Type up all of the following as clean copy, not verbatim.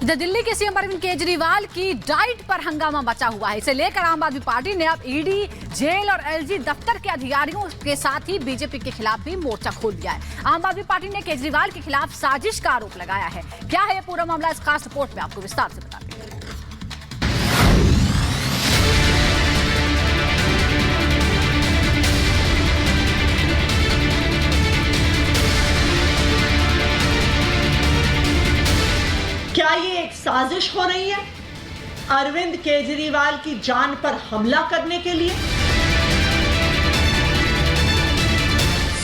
इधर दिल्ली के सीएम अरविंद केजरीवाल की डाइट पर हंगामा मचा हुआ है। इसे लेकर आम आदमी पार्टी ने अब ईडी, जेल और एलजी दफ्तर के अधिकारियों के साथ ही बीजेपी के खिलाफ भी मोर्चा खोल दिया है। आम आदमी पार्टी ने केजरीवाल के खिलाफ साजिश का आरोप लगाया है। क्या है ये पूरा मामला, इस खास रिपोर्ट में आपको विस्तार से बताते हैं। क्या ये एक साजिश हो रही है अरविंद केजरीवाल की जान पर हमला करने के लिए?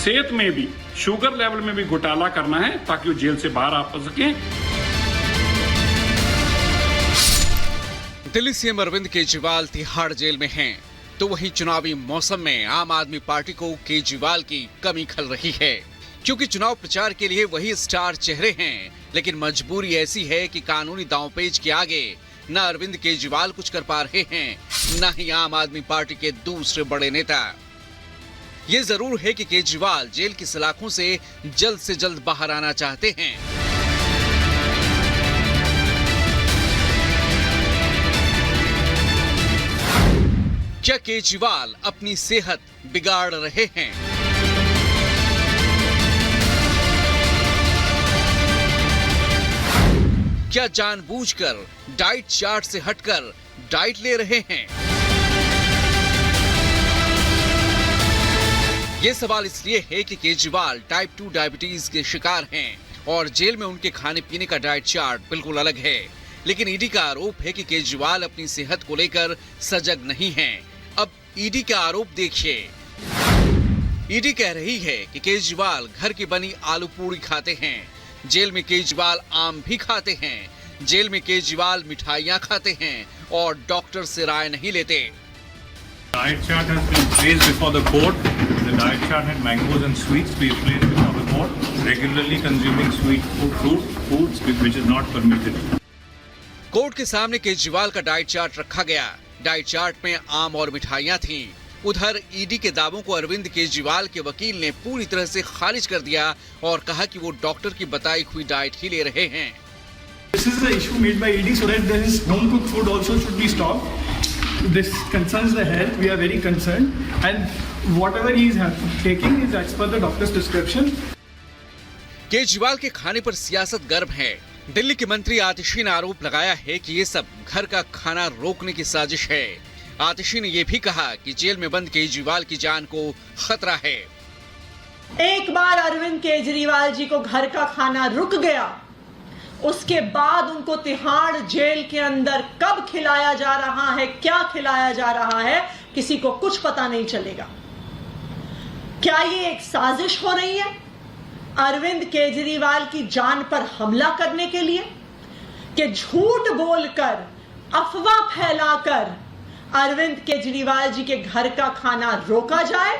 सेहत में भी, शुगर लेवल में भी घोटाला करना है ताकि वो जेल से बाहर आ सके। दिल्ली सीएम अरविंद केजरीवाल तिहाड़ जेल में हैं, तो वहीं चुनावी मौसम में आम आदमी पार्टी को केजरीवाल की कमी खल रही है, क्योंकि चुनाव प्रचार के लिए वही स्टार चेहरे हैं, लेकिन मजबूरी ऐसी है कि कानूनी दांवपेच के आगे न अरविंद केजरीवाल कुछ कर पा रहे हैं, न ही आम आदमी पार्टी के दूसरे बड़े नेता। ये जरूर है कि केजरीवाल जेल की सलाखों से जल्द बाहर आना चाहते हैं। क्या केजरीवाल अपनी सेहत बिगाड़ रहे हैं? क्या जानबूझकर डाइट चार्ट से हटकर डाइट ले रहे हैं? ये सवाल इसलिए है कि केजरीवाल टाइप 2 डायबिटीज के शिकार हैं और जेल में उनके खाने पीने का डाइट चार्ट बिल्कुल अलग है। लेकिन ईडी का आरोप है कि केजरीवाल अपनी सेहत को लेकर सजग नहीं हैं। अब ईडी का आरोप देखिए। ईडी कह रही है कि केजरीवाल घर की बनी आलू पूरी खाते हैं, जेल में केजरीवाल आम भी खाते हैं, जेल में केजरीवाल मिठाइयां खाते हैं और डॉक्टर से राय नहीं लेते। Diet chart has been placed before the court. The diet chart had mangoes and sweets. We placed before the court. Regularly consuming sweet foods which is not permitted. Court के सामने केजरीवाल का डाइट चार्ट रखा गया। Diet chart में आम और मिठाइयां थीं। उधर ईडी के दावों को अरविंद केजरीवाल के वकील ने पूरी तरह से खारिज कर दिया और कहा कि वो डॉक्टर की बताई हुई डाइट ही ले रहे हैं। This is the issue made by ED so that there is home cooked food also should be stopped. This concerns the health. We are very concerned, and whatever he is taking is as per the doctor's prescription. Kejriwal के खाने पर सियासत गर्म है। दिल्ली के मंत्री आतिशी ने आरोप लगाया है कि ये सब घर का खाना रोकने की साजिश है। आतिशी ने यह भी कहा कि जेल में बंद केजरीवाल की जान को खतरा है। एक बार अरविंद केजरीवाल जी को घर का खाना रुक गया, उसके बाद उनको तिहाड़ जेल के अंदर कब खिलाया जा रहा है, क्या खिलाया जा रहा है, किसी को कुछ पता नहीं चलेगा। क्या ये एक साजिश हो रही है अरविंद केजरीवाल की जान पर हमला करने के लिए, कि झूठ बोलकर, अफवाह फैलाकर अरविंद केजरीवाल जी के घर का खाना रोका जाए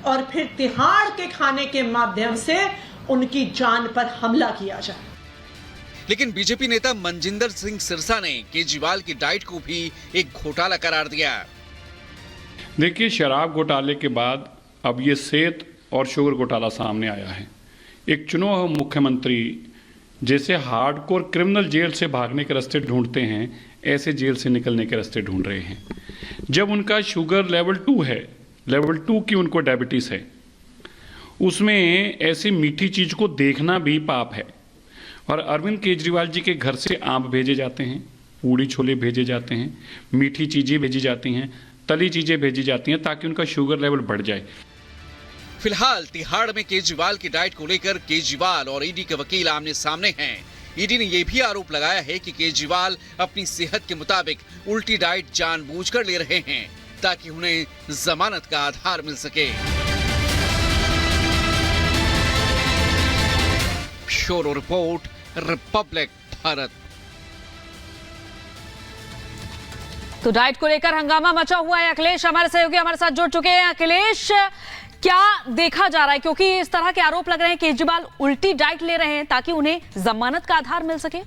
और फिर तिहाड़ के खाने के माध्यम से उनकी जान पर हमला किया जाए? लेकिन बीजेपी नेता मनजिंदर सिंह सिरसा ने केजरीवाल की डाइट को भी एक घोटाला करार दिया। देखिए, शराब घोटाले के बाद अब ये सेहत और शुगर घोटाला सामने आया है। एक चुना हुआ मुख्यमंत्री जैसे हार्डकोर क्रिमिनल जेल से भागने के रास्ते ढूंढते हैं, ऐसे जेल से निकलने के रास्ते ढूंढ रहे हैं। जब उनका शुगर लेवल 2 है, लेवल 2 की उनको डायबिटीज है, उसमें ऐसी मीठी चीज को देखना भी पाप है। और अरविंद केजरीवाल जी के घर से आम भेजे जाते हैं, पूड़ी छोले भेजे जाते हैं, मीठी चीजें भेजी जाती हैं, तली चीजें भेजी जाती हैं ताकि उनका शुगर लेवल बढ़ जाए। फिलहाल तिहाड़ में केजरीवाल की डाइट को लेकर केजरीवाल और ईडी के वकील आमने सामने हैं। ईडी ने यह भी आरोप लगाया है कि केजरीवाल अपनी सेहत के मुताबिक उल्टी डाइट जानबूझकर ले रहे हैं ताकि उन्हें जमानत का आधार मिल सके। Bureau report, Republic Bharat. तो डाइट को लेकर हंगामा मचा हुआ है। अखिलेश हमारे सहयोगी हमारे साथ जुड़ चुके हैं। अखिलेश, क्या देखा जा रहा है, क्योंकि इस तरह के आरोप लग रहे हैं केजरीवाल उल्टी डाइट ले रहे हैं ताकि उन्हें जमानत का आधार मिल सके?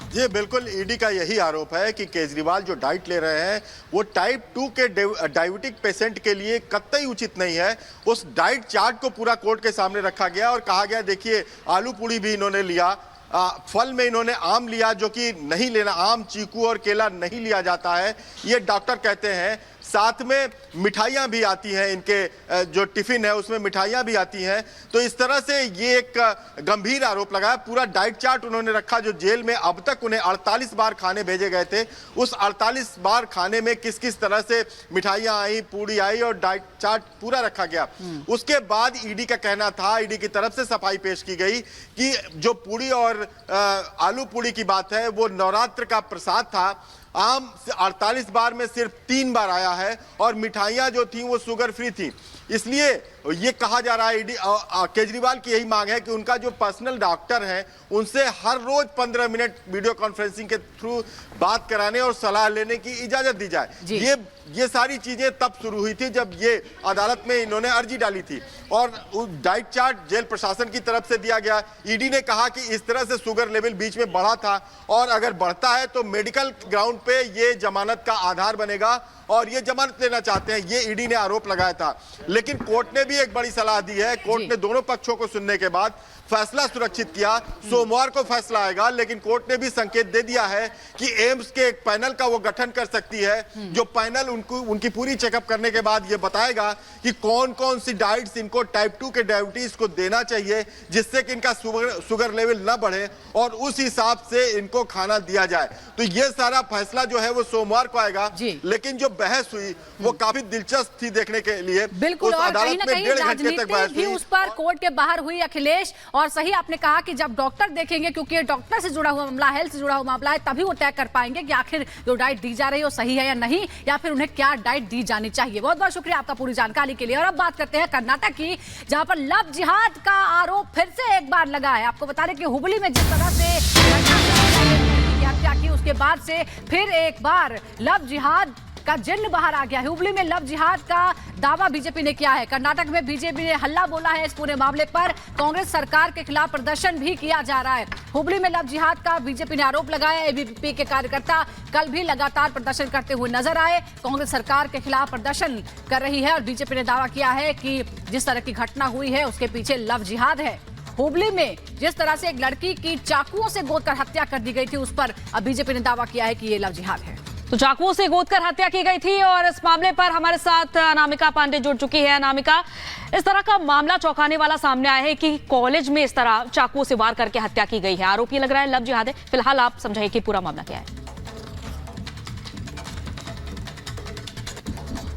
जी बिल्कुल, ईडी का यही आरोप है कि केजरीवाल जो डाइट ले रहे हैं वो टाइप 2 के डायबिटिक पेशेंट के लिए कतई उचित नहीं है। उस डाइट चार्ट को पूरा कोर्ट के सामने रखा गया और कहा गया देखिए आलू पूड़ी भी इन्होंने लिया, फल में इन्होंने आम लिया जो कि नहीं लेना, आम, चीकू और केला नहीं लिया जाता है, ये डॉक्टर कहते हैं। साथ में मिठाइयाँ भी आती हैं, इनके जो टिफिन है उसमें मिठाइयाँ भी आती हैं। तो इस तरह से ये एक गंभीर आरोप लगा है। पूरा डाइट चार्ट उन्होंने रखा जो जेल में अब तक उन्हें 48 बार खाने भेजे गए थे, उस 48 बार खाने में किस किस तरह से मिठाइयाँ आई, पूड़ी आई और डाइट चार्ट पूरा रखा गया। उसके बाद ईडी का कहना था, ईडी की तरफ से सफाई पेश की गई कि जो पूड़ी और आलू पूड़ी की बात है वो नवरात्र का प्रसाद था, आम 48 बार में सिर्फ 3 बार आया है और मिठाइयाँ जो थी वो शुगर फ्री थी। इसलिए ये कहा जा रहा है, केजरीवाल की यही मांग है कि उनका जो पर्सनल डॉक्टर हैं उनसे हर रोज 15 मिनट वीडियो कॉन्फ्रेंसिंग के थ्रू बात कराने और सलाह लेने की इजाजत दी जाए। ये सारी चीजें तब शुरू हुई थी जब ये अदालत में इन्होंने अर्जी डाली थी और डाइट चार्ट जेल प्रशासन की तरफ से दिया गया। ईडी ने कहा कि इस तरह से शुगर लेवल बीच में बढ़ा था और अगर बढ़ता है तो मेडिकल ग्राउंड पे ये जमानत का आधार बनेगा और ये जमानत लेना चाहते हैं, ये ईडी ने आरोप लगाया था। लेकिन कोर्ट ने भी एक बड़ी सलाह दी है। कोर्ट ने दोनों पक्षों को सुनने के बाद फैसला सुरक्षित किया। सोमवार को फैसला आएगा, लेकिन कोर्ट ने भी संकेत दे दिया है कि एम्स के एक पैनल का वो गठन कर सकती है, जो पैनल उनकी पूरी चेकअप करने के बाद ये बताएगा कि कौन कौन सी डाइट्स इनको टाइप 2 के डायबिटीज को देना चाहिए जिससे कि इनका शुगर लेवल ना बढ़े और उस हिसाब से इनको खाना दिया जाए। तो ये सारा फैसला जो है वो सोमवार को आएगा। लेकिन जो बहस हुई वो काफी दिलचस्प थी देखने के लिए। बिल्कुल, और कहीं ना कहीं राजनीति भी उस पर कोर्ट के बाहर हुई अखिलेश। और सही आपने कहा कि जब डॉक्टर देखेंगे, क्योंकि डॉक्टर से जुड़ा हुआ मामला, हेल्थ से जुड़ा हुआ मामला है, तभी वो तय कर पाएंगे कि आखिर जो डाइट दी जा रही है वो सही है या नहीं, या फिर उन्हें क्या डाइट दी जानी चाहिए। बहुत बहुत शुक्रिया आपका पूरी जानकारी के लिए। और अब बात करते हैं कर्नाटक की, जहां पर लव जिहाद का आरोप फिर से एक बार लगा है। आपको बता दें कि हुबली में जिस तरह से हत्या की, उसके बाद से फिर एक बार लव जिहाद का जिन्न बाहर आ गया है। हुबली में लव जिहाद का दावा बीजेपी ने किया है। कर्नाटक में बीजेपी ने हल्ला बोला है इस पूरे मामले पर। कांग्रेस सरकार के खिलाफ प्रदर्शन भी किया जा रहा है। हुबली में लव जिहाद का बीजेपी ने आरोप लगाया। एबीवीपी के कार्यकर्ता कल भी लगातार प्रदर्शन करते हुए नजर आए। कांग्रेस सरकार के खिलाफ प्रदर्शन कर रही है और बीजेपी ने दावा किया है कि जिस तरह की घटना हुई है उसके पीछे लव जिहाद है। हुबली में जिस तरह से एक लड़की की चाकुओं से गोदकर हत्या कर दी गई थी, उस पर अब बीजेपी ने दावा किया है कि ये लव जिहाद है। तो चाकुओं से गोदकर हत्या की गई थी और इस मामले पर हमारे साथ अनामिका पांडे जुड़ चुकी है। अनामिका, इस तरह का मामला चौंकाने वाला सामने आया है कि कॉलेज में इस तरह चाकुओं से वार करके हत्या की गई है। आरोप ये लग रहा है लव जिहाद है। फिलहाल आप समझाइए कि पूरा मामला क्या है।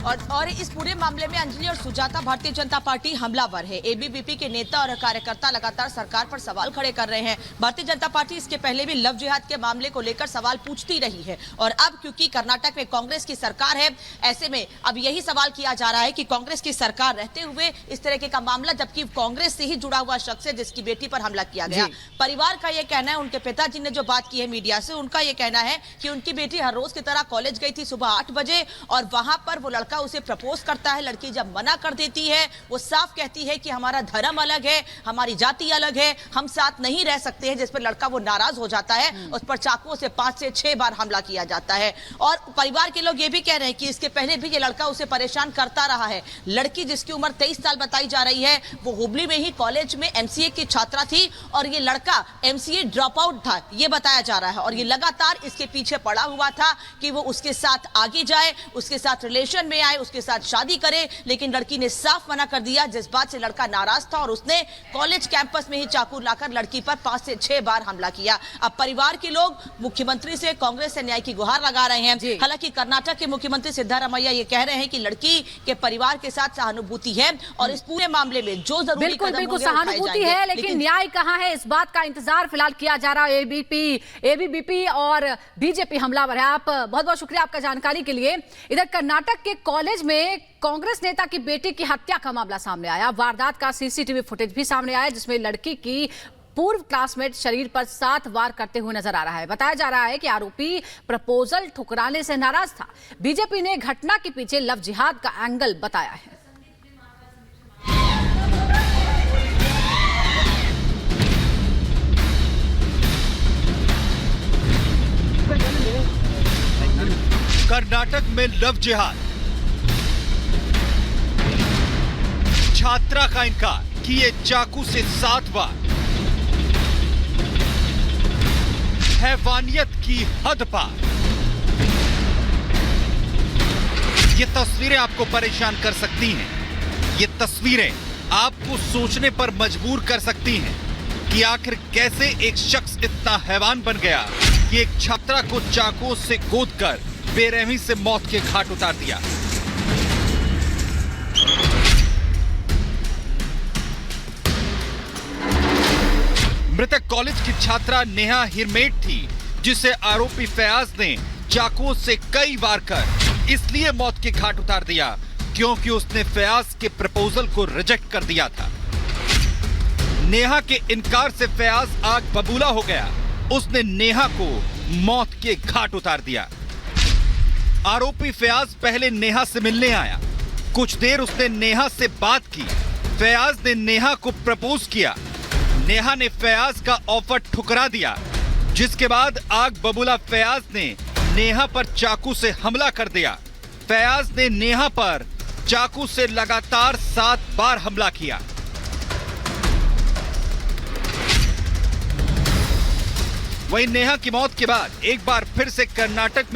और इस पूरे मामले में अंजलि और सुजाता भारतीय जनता पार्टी हमलावर है। एबीवीपी के नेता और कार्यकर्ता लगातार सरकार पर सवाल खड़े कर रहे हैं। भारतीय जनता पार्टी इसके पहले भी लव जिहाद के मामले को लेकर सवाल पूछती रही है और अब क्योंकि कर्नाटक में कांग्रेस की सरकार है, ऐसे में अब यही सवाल किया जा रहा है कि कांग्रेस की सरकार रहते हुए इस तरह का मामला, जबकि कांग्रेस से ही जुड़ा हुआ शख्स है जिसकी बेटी पर हमला किया गया। परिवार का यह कहना है, उनके पिताजी ने जो बात की है मीडिया से, उनका यह कहना है कि उनकी बेटी हर रोज की तरह कॉलेज गई थी सुबह 8 बजे और वहां पर वो लड़का उसे प्रपोज करता है। लड़की जब मना कर देती है, वो साफ कहती है कि हमारा धर्म अलग है, हमारी जाति अलग है, हम साथ नहीं रह सकते हैं, जिस पर लड़का वो नाराज हो जाता है। उस पर चाकुओं से 5 से 6 बार हमला किया जाता है और परिवार के लोग ये भी कह रहे हैं कि इसके पहले भी ये लड़का उसे परेशान करता रहा है। लड़की जिसकी उम्र 23 साल बताई जा रही है, वो हुबली में ही कॉलेज में एमसीए की छात्रा थी और ये लड़का एमसीए ड्रॉप आउट था, ये बताया जा रहा है। और ये लगातार इसके पीछे पड़ा हुआ था कि वो उसके साथ आगे जाए, उसके साथ रिलेशन में आए, उसके साथ शादी करे, लेकिन लड़की ने साफ मना कर दिया, जिस बात से लड़का नाराज था और उसने कॉलेज कैंपस में ही चाकू लाकर लड़की पर 5 से 6 बार हमला किया। अब परिवार के लोग मुख्यमंत्री से, कांग्रेस से न्याय की गुहार लगा रहे हैं। हालांकि कर्नाटक के मुख्यमंत्री सिद्धारमैया ये कह रहे हैं कि लड़की के परिवार के साथ सहानुभूति है और इस पूरे मामले में जो जरूरी बिल्कुल सहानुभूति है, लेकिन न्याय कहां है, इस बात का इंतजार फिलहाल किया जा रहा है। एबीवीपी और बीजेपी हमलावर है। आप बहुत बहुत शुक्रिया आपका जानकारी के लिए। इधर कर्नाटक के कॉलेज में कांग्रेस नेता की बेटी की हत्या का मामला सामने आया। वारदात का सीसीटीवी फुटेज भी सामने आया, जिसमें लड़की की पूर्व क्लासमेट शरीर पर 7 वार करते हुए नजर आ रहा है। बताया जा रहा है कि आरोपी प्रपोजल ठुकराने से नाराज था। बीजेपी ने घटना के पीछे लव जिहाद का एंगल बताया है। कर्नाटक में लव जिहाद, छात्रा का इनकार, किए चाकू से 7 बार, हैवानियत की हद पार। ये तस्वीरें आपको परेशान कर सकती हैं। ये तस्वीरें आपको सोचने पर मजबूर कर सकती हैं कि आखिर कैसे एक शख्स इतना हैवान बन गया कि एक छात्रा को चाकुओं से गोदकर बेरहमी से मौत के घाट उतार दिया। मृतक कॉलेज की छात्रा नेहा हिरमेट थी, जिसे आरोपी फयाज ने चाकुओं से कई वार कर इसलिए मौत के घाट उतार दिया क्योंकि उसने फयाज के प्रपोजल को रिजेक्ट कर दिया था। नेहा के इनकार से फयाज आग बबूला हो गया। उसने नेहा को मौत के घाट उतार दिया। आरोपी फयाज पहले नेहा से मिलने आया। कुछ देर उसने नेहा से बात की। फयाज ने नेहा को प्रपोज किया। नेहा ने फयाज का ऑफर ठुकरा दिया, जिसके बाद आग बबूला फयाज ने नेहा पर चाकू से हमला कर दिया। फयाज ने नेहा पर चाकू से लगातार 7 बार हमला किया। वहीं नेहा की मौत के बाद एक बार फिर से कर्नाटक